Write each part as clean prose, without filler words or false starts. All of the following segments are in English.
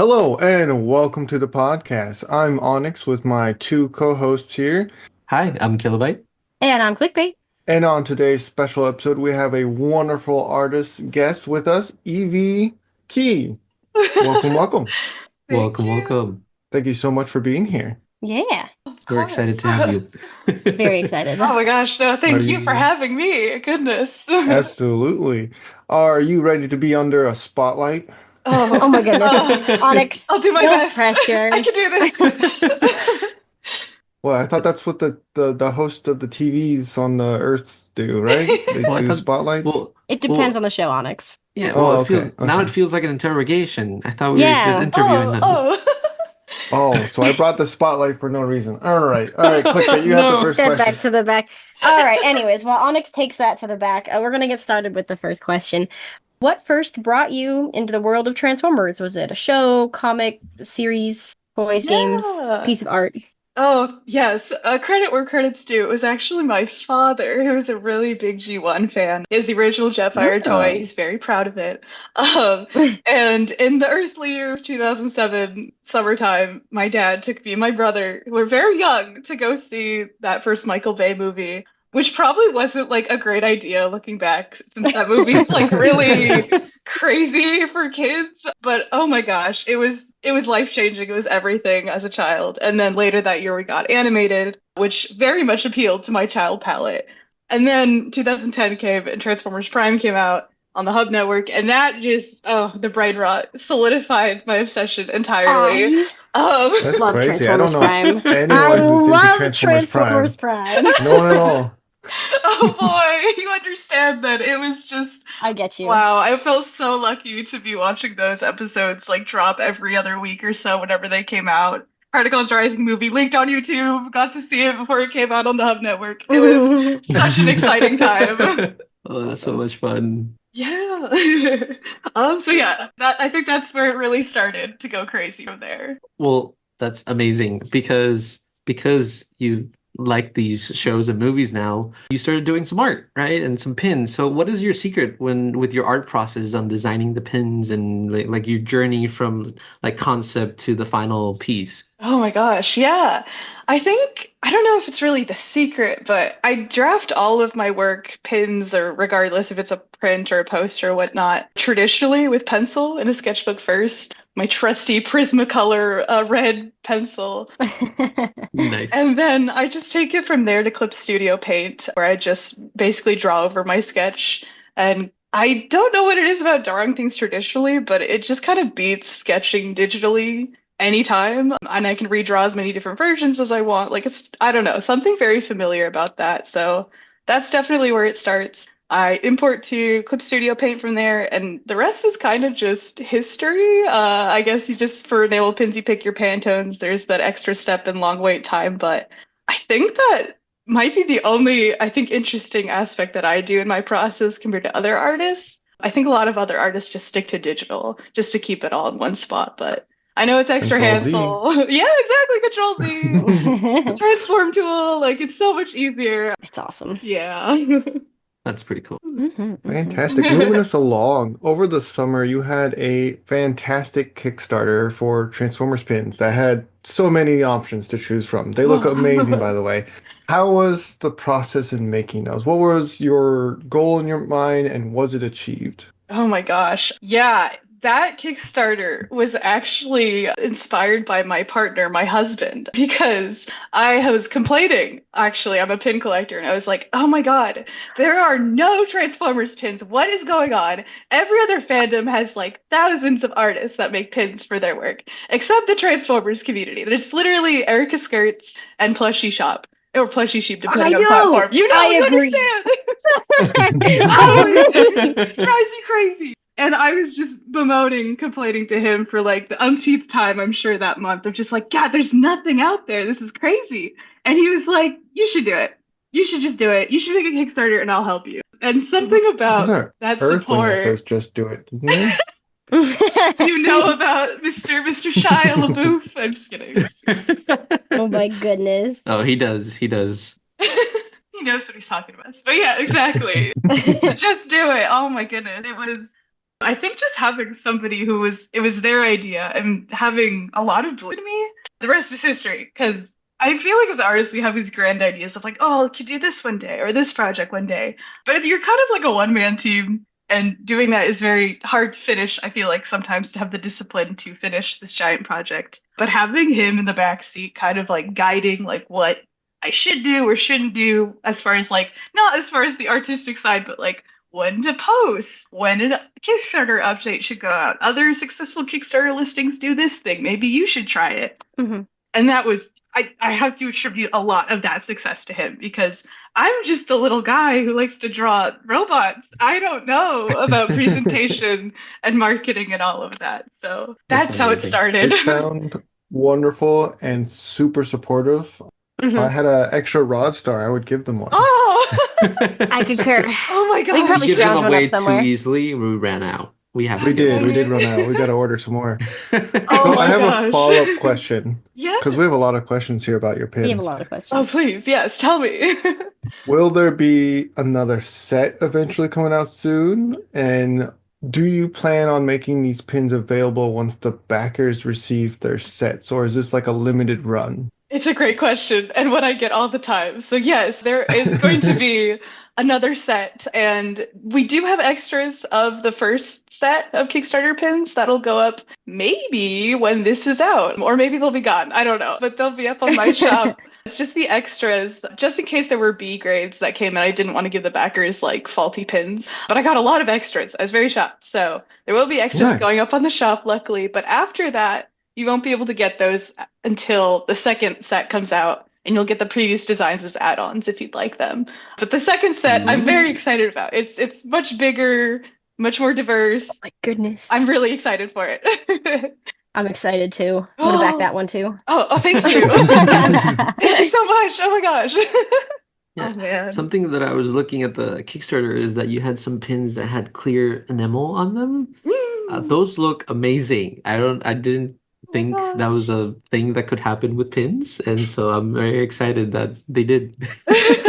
Hello and welcome to the podcast. I'm Onyx with my two co-hosts here. Hi, I'm Kilobyte. And I'm Clickbait. And on today's special episode, we have a wonderful artist guest with us, Evie Key. Welcome, welcome. Thank Welcome, you. welcome. Thank you so much for being here. Yeah, Of We're excited course. to have you. very excited. Oh my gosh, no, Are thank you for you having me. Goodness. absolutely? Are you ready to be under a spotlight? Oh my goodness. Oh, Onyx, I'll do my no best. pressure. I can do this. Well, I thought that's what the host of the TVs on the Earth do, right? They Well, I do thought, spotlights. well, It depends well, on the show, Onyx. yeah, well, Oh, it okay, feels now it okay. feels like an interrogation. I thought we were just Yeah. interviewing Oh, them. oh. Oh, so I brought the spotlight for no reason. All right, clickbait. You have the No. first Dead back question. to the back. All right. Anyways, while Onyx takes that to the back, we're going to get started with the first question. What first brought you into the world of Transformers? Was it a show, comic, series, toys, games, Yeah. piece of art? Oh, yes. Credit where credit's due. It was actually my father, who was a really big G1 fan. He has the original Jetfire toy. Oh. He's very proud of it. Um, and in the earthly year of 2007, summertime, my dad took me and my brother, who were very young, to go see that first Michael Bay movie, which probably wasn't like a great idea looking back, since that movie's like really crazy for kids. But oh my gosh, it was life-changing. It was everything as a child. And then later that year we got animated, which very much appealed to my child palette. And then 2010 came and Transformers Prime came out on the Hub Network, and that just the brain rot solidified my obsession entirely. I That's love crazy. I don't Transformers know Prime. I anyone who's into love Transformers Transformers Prime. Prime. No one at all. Oh boy, you understand that it was just I get you. wow. I felt so lucky to be watching those episodes like drop every other week or so whenever they came out. Particles Rising movie linked on YouTube. Got to see it before it came out on the Hub Network. It was such an exciting time. Oh, That's that's so awesome. much fun. Yeah. So yeah, that I think that's where it really started to go crazy from there. Well, that's amazing because you like these shows and movies now, you started doing some art, right? And some pins. So what is your secret when with your art process on designing the pins and like your journey from like concept to the final piece? Oh my gosh, yeah. I don't know if it's really the secret, but I draft all of my work, pins, or regardless if it's a print or a poster or whatnot, traditionally with pencil in a sketchbook first. My trusty Prismacolor red pencil. Nice. And then I just take it from there to Clip Studio Paint, where I just basically draw over my sketch. And I don't know what it is about drawing things traditionally, but it just kind of beats sketching digitally anytime. And I can redraw as many different versions as I want. Like I don't know, something very familiar about that. So that's definitely where it starts. I import to Clip Studio Paint from there, and the rest is kind of just history. I guess you just for enamel pins, you pick your Pantones. There's that extra step and long wait time, but I think that might be the only, I think, interesting aspect that I do in my process compared to other artists. I think a lot of other artists just stick to digital just to keep it all in one spot, but I know it's extra Control Z. hassle. Yeah, exactly. Control Z. Transform tool. Like it's so much easier. It's awesome. Yeah. That's pretty cool. Fantastic. Moving us along. Over the summer, you had a fantastic Kickstarter for Transformers pins that had so many options to choose from. They look amazing, by the way. How was the process in making those? What was your goal in your mind, and was it achieved? Oh my gosh. Yeah, that Kickstarter was actually inspired by my partner, my husband, because I was complaining. Actually, I'm a pin collector, and I was like, oh my God, there are no Transformers pins. What is going on? Every other fandom has like thousands of artists that make pins for their work, except the Transformers community. There's literally Erica Skirts and Plushie Shop. Or Plushie Sheep, I depending on know. platform. You know, I you agree. understand. I Oh, agree. it drives you crazy. And I was just bemoaning, complaining to him for like the umpteenth time, I'm sure that month, of just like, God, there's nothing out there. This is crazy. And he was like, you should do it. You should just do it. You should make a Kickstarter and I'll help you. And something Who's about that that earthling that says support, just do it? Hmm? you know about Mr. Shia LaBeouf. I'm just kidding. Oh my goodness. Oh, he does. He does. He knows what he's talking about. But yeah, exactly. Just do it. Oh my goodness. It was I think just having somebody it was their idea and having a lot of belief in me, the rest is history. Because I feel like as artists, we have these grand ideas of like, oh, I could do this one day or this project one day. But you're kind of like a one-man team. And doing that is very hard to finish. I feel like sometimes to have the discipline to finish this giant project. But having him in the back seat, kind of like guiding like what I should do or shouldn't do, as far as like, not as far as the artistic side, but like when to post, when a Kickstarter update should go out. Other successful Kickstarter listings do this thing. Maybe you should try it. Mm-hmm. And that was, I have to attribute a lot of that success to him because I'm just a little guy who likes to draw robots. I don't know about presentation and marketing and all of that. So That's that's how it amazing. started. It sound wonderful and super supportive. If I Mm-hmm. had an extra rod star, I would give them one. Oh, I concur. oh my We can probably gosh. Give them scrounge one up away too somewhere. easily. We ran out. We have to We give did. them We Dang did it. run out. We got to order some more. Oh So I my have a gosh. follow-up question because we have a Yes. lot of questions here about your We have a pins. lot of Oh, questions. please. Yes. Tell me. Will there be another set eventually coming out soon? And do you plan on making these pins available once the backers receive their sets, or is this like a limited run? It's a great question and one I get all the time. So yes, there is going to be another set and we do have extras of the first set of Kickstarter pins that'll go up maybe when this is out or maybe they'll be gone. I don't know, but they'll be up on my shop. It's just the extras, just in case there were B grades that came in. I didn't want to give the backers like faulty pins, but I got a lot of extras. I was very shocked. So there will be extras going Nice. up on the shop, luckily. But after that, you won't be able to get those until the second set comes out, and you'll get the previous designs as add-ons if you'd like them. But the second set, I'm very Ooh. excited about. It's much bigger, much more diverse. My goodness. I'm really excited for it. I'm excited too. I'm gonna back that one too. Oh, thank you. Thank you so much. Oh my gosh. Yeah. Oh man. Something that I was looking at the Kickstarter is that you had some pins that had clear enamel on them. Mm. Those look amazing. I didn't Oh think my that was gosh. a thing that could happen with pins, and so I'm very excited that they did.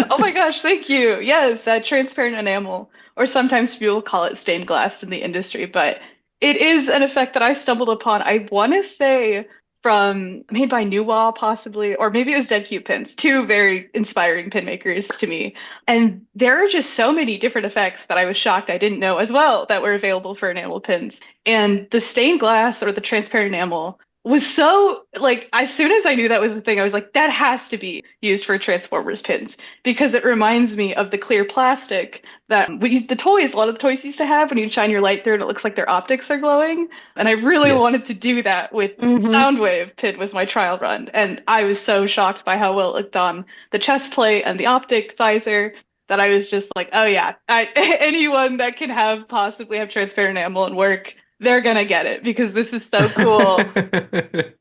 Oh my gosh, thank you. Yes, that transparent enamel, or sometimes people call it stained glass in the industry, but it is an effect that I stumbled upon. I want to say from made by Nuwa possibly, or maybe it was Dead Cute Pins, two very inspiring pin makers to me. And there are just so many different effects that I was shocked I didn't know as well that were available for enamel pins. And the stained glass or the transparent enamel was so like as soon as I knew that was the thing, I was like, that has to be used for Transformers pins because it reminds me of the clear plastic that the toys, a lot of the toys used to have when you shine your light through and it looks like their optics are glowing. And I really Yes. wanted to do that with Mm-hmm. Soundwave pin was my trial run. And I was so shocked by how well it looked on the chest plate and the optic visor that I was just like, oh yeah, anyone that can possibly have transparent enamel and work they're gonna get it because this is so cool.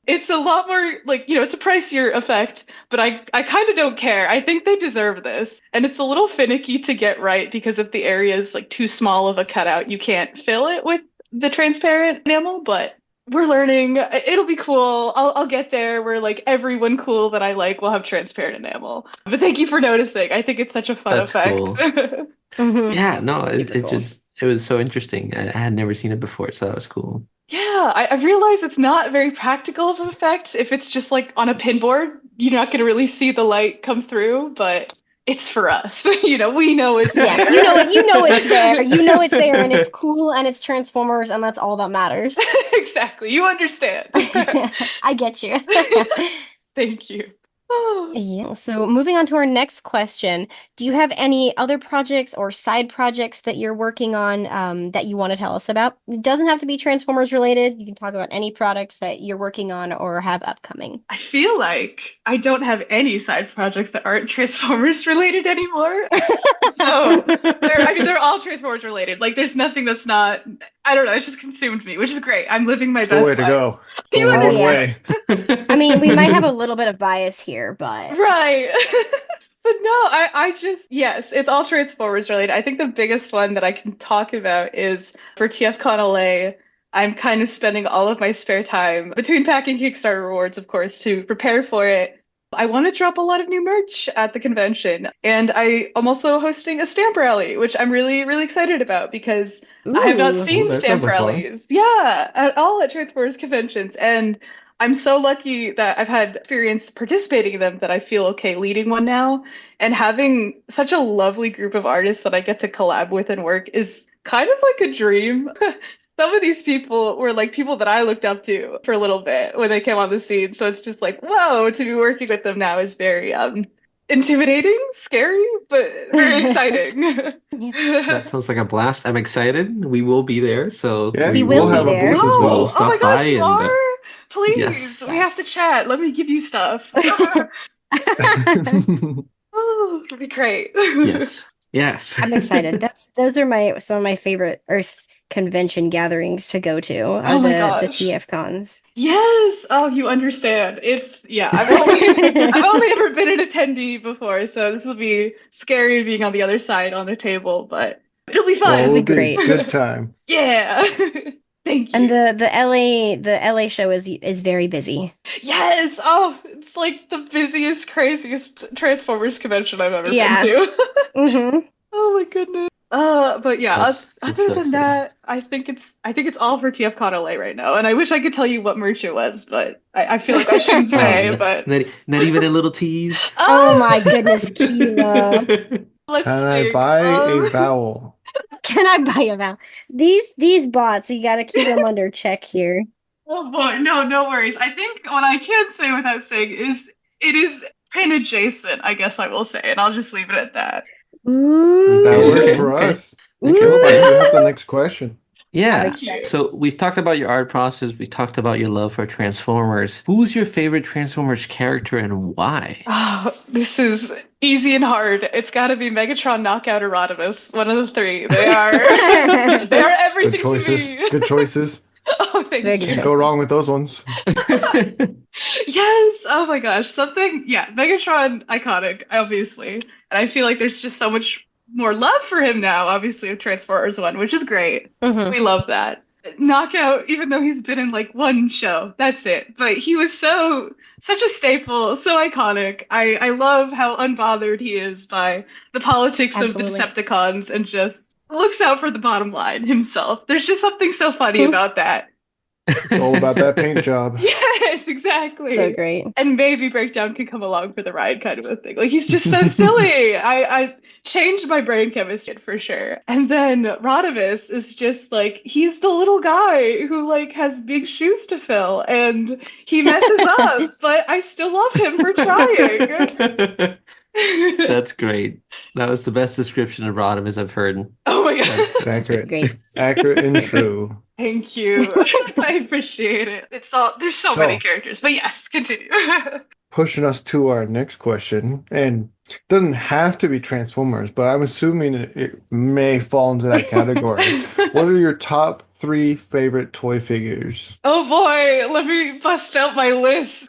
It's a lot more like, it's a pricier effect, but I kind of don't care. I think they deserve this. And it's a little finicky to get right because if the area is like too small of a cutout, you can't fill it with the transparent enamel, but we're learning. It'll be cool. I'll get there where like everyone cool that I like will have transparent enamel. But thank you for noticing. I think it's such a fun That's effect. cool. Mm-hmm. Yeah, no, Super cool. it was so interesting. I had never seen it before, so that was cool. Yeah, I realize it's not very practical of an effect. If it's just like on a pinboard, you're not going to really see the light come through, but it's for us. We know it's Yeah, there. you know it. You know it's there. You know it's there, and it's cool, and it's Transformers, and that's all that matters. Exactly. You understand. I get you. Thank you. Oh. Yeah, so moving on to our next question, do you have any other projects or side projects that you're working on that you want to tell us about? It doesn't have to be Transformers related. You can talk about any products that you're working on or have upcoming. I feel like I don't have any side projects that aren't Transformers related anymore. So they're all Transformers related. Like there's nothing that's not, I don't know, it's just consumed me, which is great. I'm living my It's the best way to life. go. It's You only Oh, one yeah. way. I mean, we might have a little bit of bias here, but Right. But no, I just, yes, it's all Transformers related. I think the biggest one that I can talk about is for TFCon LA. I'm kind of spending all of my spare time between packing Kickstarter rewards, of course, to prepare for it. I want to drop a lot of new merch at the convention, and I am also hosting a stamp rally, which I'm really, really excited about because I have not Ooh. Ooh, seen that sounds stamp like fun. rallies, yeah, at all at Transformers conventions, and I'm so lucky that I've had experience participating in them that I feel okay leading one now, and having such a lovely group of artists that I get to collab with and work is kind of like a dream. Some of these people were like people that I looked up to for a little bit when they came on the scene. So it's just like, whoa, to be working with them now is very intimidating, scary, but very exciting. Yeah. That sounds like a blast. I'm excited. We will be there, so Yeah, We we will we'll be have a will there. booth as we will well. Oh, oh my stop by gosh, you and are? Please, yes, we have to Yes. chat. Let me give you stuff. Oh, it'll be great. yes, yes. I'm excited. Those are my some of my favorite Earth convention gatherings to go to are Oh my the gosh. TF cons. Yes. Oh, you understand. It's yeah, I've only ever been an attendee before, so this will be scary being on the other side on the table, but it'll be Well, It'll it'll be fun. be a great. good time. Yeah. Thank And you. the LA show is very busy. Yes. Oh, it's like the busiest, craziest Transformers convention I've ever been Yeah. to. Hmm. Oh my goodness. But yeah, That's other so than exciting. that, I think it's all for TFCon LA right now. And I wish I could tell you what merch it was, but I feel like I shouldn't Oh, say, but not even a little tease. Oh my ah, goodness, Kilo. let's Can I think. buy a vowel? Can I buy a vowel? These bots, you gotta keep them under check here. Oh boy, no, no worries. I think what I can say without saying is it is pin adjacent, I guess I will say, and I'll just leave it at that. That Okay, works okay, for Ooh. okay, us. okay, Well, I okay. do Ooh. have the next question. I'm Yeah. Thank excited. you. So we've talked about your art process. We talked about your love for Transformers. Who's your favorite Transformers character and why? Oh, this is easy and hard. It's got to be Megatron, Knockout, or Rodimus. One of the three. They are they are Good everything to choices. me. Good choices. Oh, Very thank good you. Can't go wrong choices. with those ones. Yes. Oh my gosh. Something. Yeah. Megatron, iconic, obviously. And I feel like there's just so much more love for him now, obviously, with Transformers 1, which is great. Hmm. We love that. Knockout, even though he's been in like one show, that's it. But he was such a staple, so iconic. I love how unbothered he is by the politics of the Absolutely. Decepticons and just looks out for the bottom line himself. There's just something so funny about that. It's all about that paint job. Yes, So exactly. great. And maybe Breakdown can come along for the ride, kind of a thing. Like he's just so silly. I changed my brain chemistry for sure. And then Rodimus is just like he's the little guy who like has big shoes to fill, and he messes up, but I still love him for trying. That's great. That was the best description of Rodimus I've heard. Oh my It's That's accurate. great. Great. Accurate and true. Thank you. I appreciate it. It's all there's so many So, characters, but yes, continue. pushing us to our next question, and it doesn't have to be Transformers, but I'm assuming it may fall into that category. What are your top three favorite toy figures? Oh boy, let me bust out my list.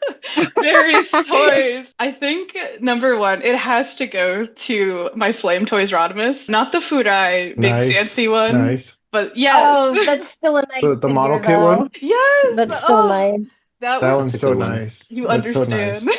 Various toys. I think number one, it has to go to my Flame Toys Rodimus. Not the Furai big Nice, fancy one, nice. but yes. Oh, that's still a The nice the model figure kit though. one? Yes. That's still Oh, nice. that That was That's one's a so good one. nice. you That's so understand. nice.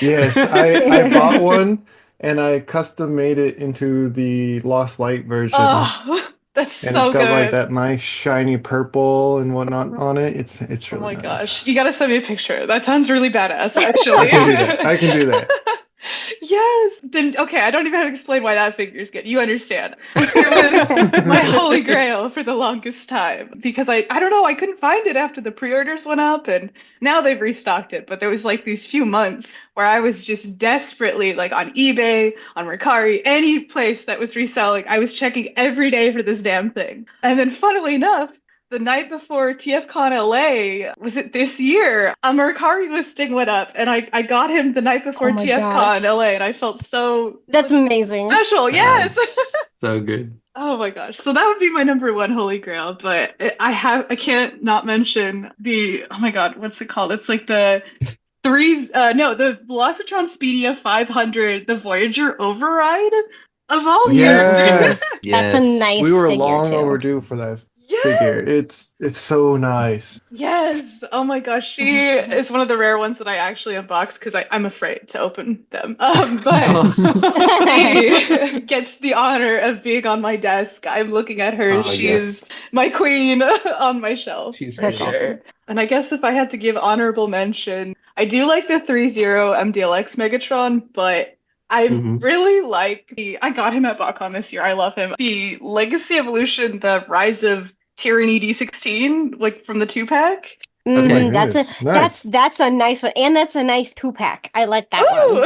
Yes, I bought one and I custom made it into the Lost Light version. Oh, that's And it's so got like good. that nice shiny purple and whatnot on it. It's Oh really my nice. gosh. You gotta send me a picture. That sounds really badass, I actually. can do that. I can do that. Yes. Then okay, I don't even have to explain why that figure's good. You understand. It was my holy grail for the longest time because I don't know, I couldn't find it after the pre-orders went up and now they've restocked it, but there was like these few months where I was just desperately like on eBay, on Mercari, any place that was reselling, I was checking every day for this damn thing. And then funnily enough, the night before TFCon LA, was it this year? A Mercari listing went up and I got him the night Oh before my TFCon gosh. LA and I felt so That's amazing. special. Yes. That's so good. Oh my gosh. So that would be my number one holy grail, but I can't not mention the oh my God, what's it called? It's like the no, the Velocitron Speedia 500, the Voyager Override of all Ooh, characters. Yes. That's a yes. We nice were figure long too. overdue for that. Yes. figure. Yes. It's so nice. Yes. Oh my gosh. She is one of the rare ones that I actually unbox because I'm afraid to open them. But Oh. she gets the honor of being on my desk. I'm looking at her. Oh, She's yes. my queen on my shelf She's for That's great. awesome. sure. And I guess if I had to give honorable mention, I do like the 3-0 MDLX Megatron, but I Hmm. really like I got him at BotCon this year. I love him. The Legacy Evolution, the Rise of Tyranny D16, like from the 2-pack. Oh my Okay. That's a goodness. Nice. that's a nice one, and that's a nice 2-pack. I like that one. Ooh!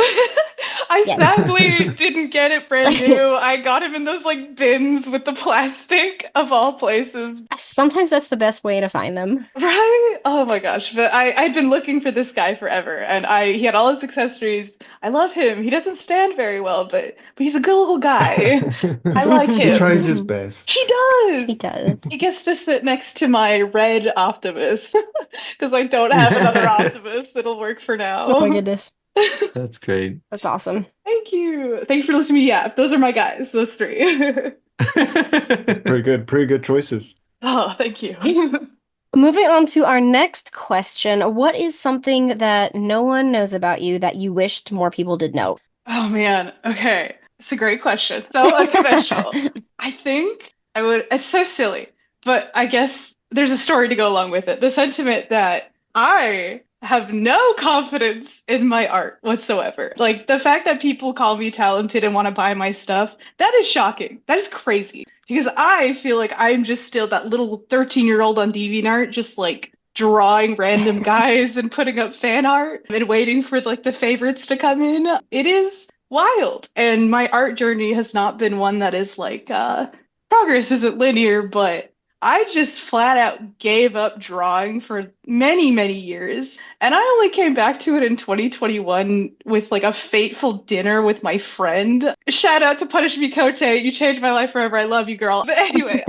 I Yes. sadly didn't get it brand new. I got him in those like bins with the plastic of all places. Sometimes that's the best way to find them. Right? Oh my gosh. But I'd been looking for this guy forever and he had all his accessories. I love him. He doesn't stand very well, but he's a good little guy. I like He tries him. his best. He He does. He does. gets to sit next to my red Optimus because I don't have another Optimus. It'll work for Oh my now. goodness. That's great. That's awesome. Thank you. Thank you for listening to me. Yeah, those are my guys, those three. Pretty good. Pretty good choices. Oh, thank you. Moving on to our next question. What is something that no one knows about you that you wished more people did know? Oh man. Okay. It's a great question. So unconventional. I think I would, it's so silly, but I guess there's a story to go along with it. The sentiment that I have no confidence in my art whatsoever. Like the fact that people call me talented and want to buy my stuff, that is shocking. That is crazy. Because I feel like I'm just still that little 13-year-old on DeviantArt, just like drawing random guys and putting up fan art and waiting for like the favorites to come in. It is wild. And my art journey has not been one that is like progress isn't linear, but I just flat out gave up drawing for many, many years. And I only came back to it in 2021 with like a fateful dinner with my friend. Shout out to Punish Me Kote. You changed my life forever. I love you, girl. But anyway,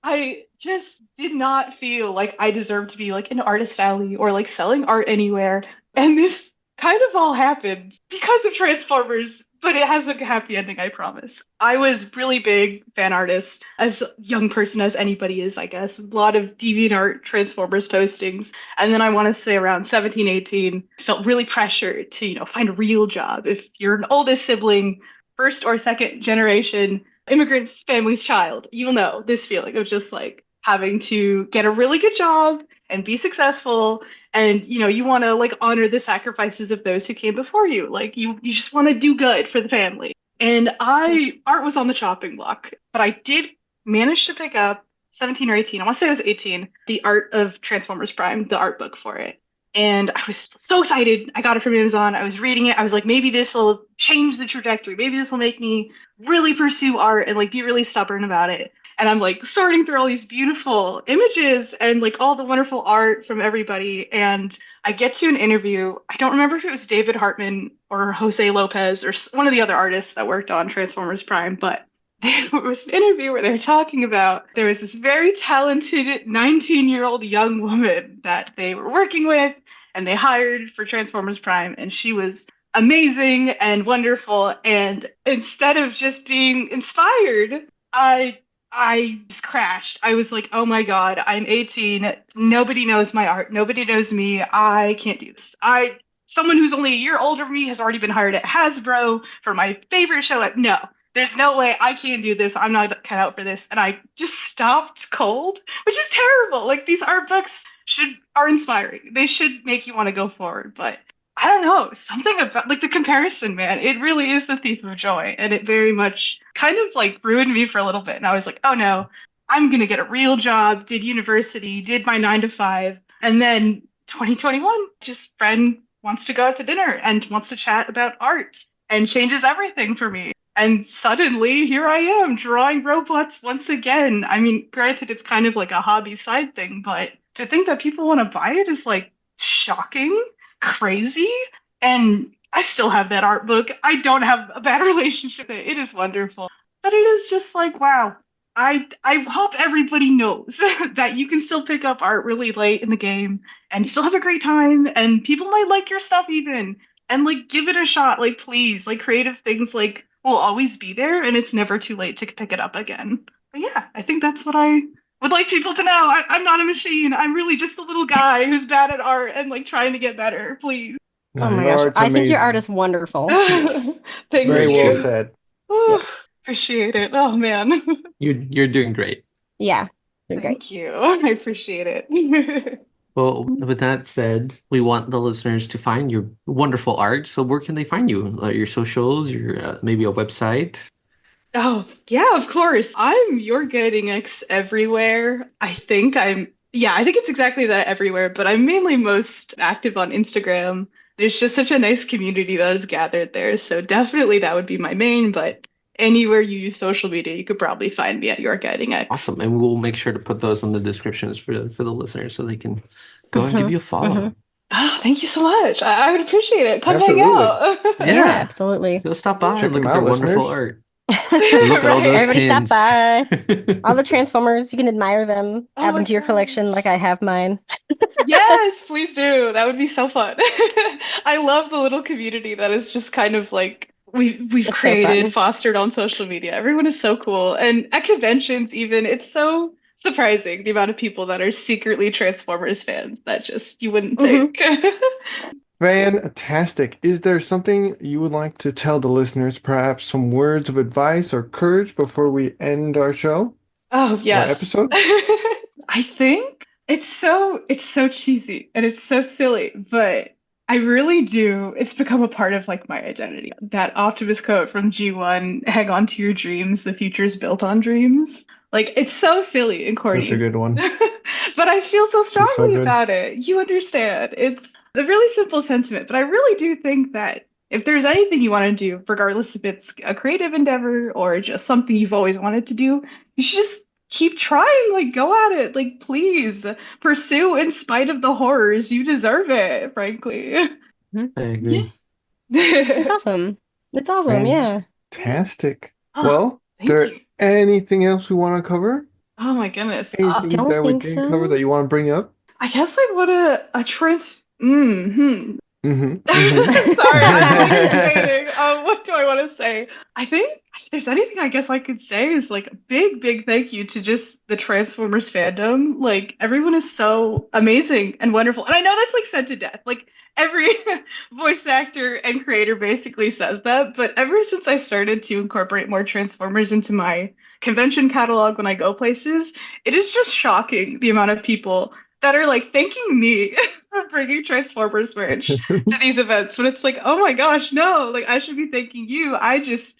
I just did not feel like I deserved to be like an artist alley or like selling art anywhere. And this kind of all happened because of Transformers, but it has a happy ending, I promise. I was really big fan artist, as young person as anybody is, I guess. A lot of DeviantArt Transformers postings. And then I want to say around 17, 18, felt really pressured to, find a real job. If you're an oldest sibling, first or second generation, immigrant family's child, you'll know this feeling of just like having to get a really good job and be successful and you want to like honor the sacrifices of those who came before you, like you just want to do good for the family. And I art was on the chopping block, but I did manage to pick up 17 or 18, I want to say it was 18, the art of Transformers Prime, the art book for it. And I was so excited. I got it from Amazon. I was reading it. I was like, maybe this will change the trajectory. Maybe this will make me really pursue art and like be really stubborn about it. And I'm like sorting through all these beautiful images and like all the wonderful art from everybody. And I get to an interview. I don't remember if it was David Hartman or Jose Lopez or one of the other artists that worked on Transformers Prime, but there was an interview where they were talking about there was this very talented 19-year-old young woman that they were working with and they hired for Transformers Prime, and she was amazing and wonderful. And instead of just being inspired, I just crashed. I was like, oh my God, I'm 18. Nobody knows my art. Nobody knows me. I can't do this. Someone who's only a year older than me has already been hired at Hasbro for my favorite show. No, there's no way I can't do this. I'm not cut out for this. And I just stopped cold, which is terrible. Like these art books are inspiring. They should make you want to go forward. But I don't know, something about like the comparison, man. It really is the thief of joy. And it very much kind of like ruined me for a little bit. And I was like, oh no, I'm going to get a real job, did university, did my 9 to 5. And then 2021, just friend wants to go out to dinner and wants to chat about art and changes everything for me. And suddenly here I am drawing robots once again. I mean, granted, it's kind of like a hobby side thing, but to think that people want to buy it is like shocking, crazy. And I still have that art book. I don't have a bad relationship with it. It is wonderful. But it is just like, wow. I hope everybody knows that you can still pick up art really late in the game and still have a great time, and people might like your stuff even, and like give it a shot. Like please, like creative things like, will always be there, and it's never too late to pick it up again. But yeah, I think that's what I would like people to know I'm not a machine. I'm really just a little guy who's bad at art and like trying to get better. Please. Oh No, my your gosh. art's I think your art amazing. is wonderful. Yes. Thank Very Very well true. you. said. Oh, Yes. appreciate it. Oh man. You're doing great. Yeah. You're great. Thank you. I appreciate it. Well, with that said, we want the listeners to find your wonderful art. So where can they find you? Your socials, your maybe a website? Oh, yeah, of course. I'm Yourguidingx everywhere. I think it's exactly that everywhere, but I'm mainly most active on Instagram. There's just such a nice community that is gathered there. So definitely that would be my main, but anywhere you use social media, you could probably find me at Yourguidingx. Awesome. And we'll make sure to put those in the descriptions for the listeners so they can go and give Mhm. you a follow. Oh, thank you so much. I would appreciate it. Come hang Absolutely. out. Yeah, Yeah. absolutely. Go stop by and Check look them at their out, wonderful listeners. art. Look at all those Right? Everybody stop pins. by. All the Transformers, you can admire them, Oh add them my to your collection gosh. like I have mine. Yes, please do. That would be so fun. I love the little community that is just kind of like we've It's so created, fun. fostered on social media. Everyone is so cool. And at conventions even, it's so surprising the amount of people that are secretly Transformers fans that just you wouldn't Hmm. think. Fantastic. Is there something you would like to tell the listeners, perhaps some words of advice or courage before we end our show Oh, or yes. episode? I think it's so cheesy and it's so silly, but I really do. It's become a part of like my identity. That Optimus quote from G1, hang on to your dreams, the future is built on dreams. Like it's so silly and Such a corny. good one. But I feel so It's so strongly good. about it. You understand. It's a really simple sentiment, but I really do think that if there's anything you want to do, regardless if it's a creative endeavor or just something you've always wanted to do, you should just keep trying. Like, go at it. Like, please pursue in spite of the horrors. You deserve it, frankly. I Yeah. agree. It's awesome. It's awesome, yeah. Fantastic. Oh, Well, is thank there you. anything else we want to cover? Oh my goodness. Anything Don't that we think didn't cover that so. you want to bring up? I guess I want a trans. Hmm. Mm-hmm. Sorry, I'm like debating. What do I want to say? I think if there's anything I guess I could say is like a big, big thank you to just the Transformers fandom. Like everyone is so amazing and wonderful. And I know that's like said to death. Like every voice actor and creator basically says that. But ever since I started to incorporate more Transformers into my convention catalog when I go places, it is just shocking the amount of people that are like thanking me for bringing Transformers merch to these events when it's like, oh my gosh, no, like I should be thanking you. I just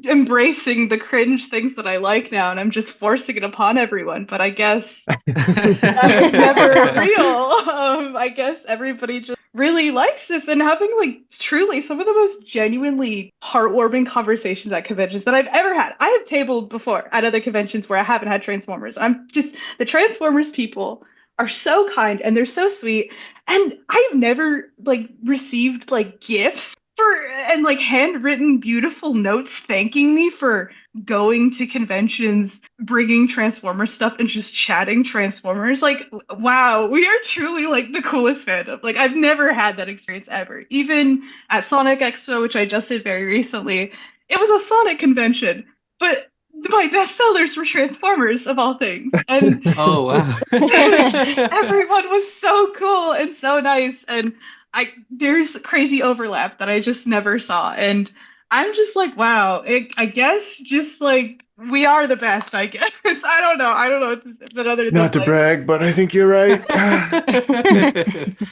embracing the cringe things that I like now and I'm just forcing it upon everyone. But I guess that was never real. I guess everybody just really likes this and having like truly some of the most genuinely heartwarming conversations at conventions that I've ever had. I have tabled before at other conventions where I haven't had Transformers. I'm just the Transformers people are so kind and they're so sweet. And I've never like received like gifts for and like handwritten beautiful notes thanking me for going to conventions, bringing Transformers stuff and just chatting Transformers. Like, wow, we are truly like the coolest fandom. Like, I've never had that experience ever. Even at Sonic Expo, which I just did very recently, it was a Sonic convention, but my best sellers were Transformers of all things. And Oh, wow. everyone was so cool and so nice. And there's crazy overlap that I just never saw. And I'm just like, wow, I guess just like we are the best, I guess. I don't know. I don't know what to say, but other than Not to like, brag, but I think you're right.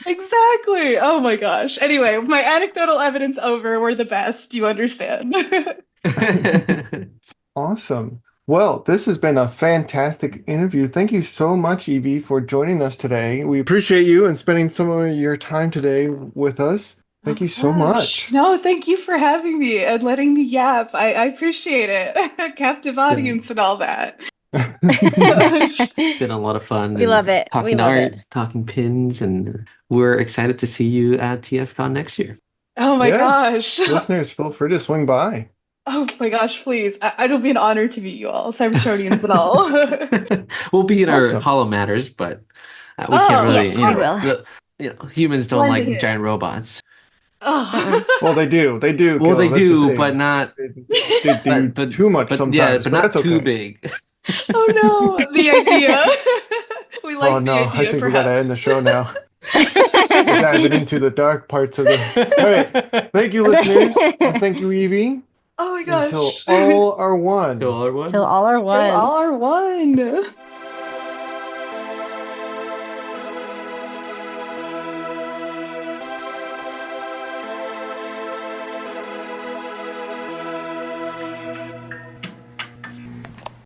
exactly. Oh my gosh. Anyway, my anecdotal evidence over, we're the best. You understand? Awesome. Well, this has been a fantastic interview. Thank you so much, Evie, for joining us today. We appreciate you and spending some of your time today with us. Oh Thank you my so gosh. much. No, thank you for having me and letting me yap. I appreciate it. Captive Been audience and all that. been a lot of fun We love and it. We talking love art, it. talking pins, and we're excited to see you at TFCon next year. Oh my Yeah, gosh. listeners, feel free to swing by. Oh my gosh, please. It'll be an honor to meet you all, Cybertronians and all. We'll be in our Awesome. Hollow Matters, but we can't Oh, really, Yes, you we know, will. humans don't blended like in. giant robots. Oh. Well, they do. They do, Well, they Gil. That's the do, but thing. not, They do but too much yeah, sometimes, but but not that's too okay. big. Oh no, the idea. We Oh like the no, I idea, think we gotta end the perhaps. show now. We're diving into the dark parts of the. All right, thank you, listeners, and thank you, Evie. Oh my Until gosh. all are Till one. our one. Till all are Till one. all are one.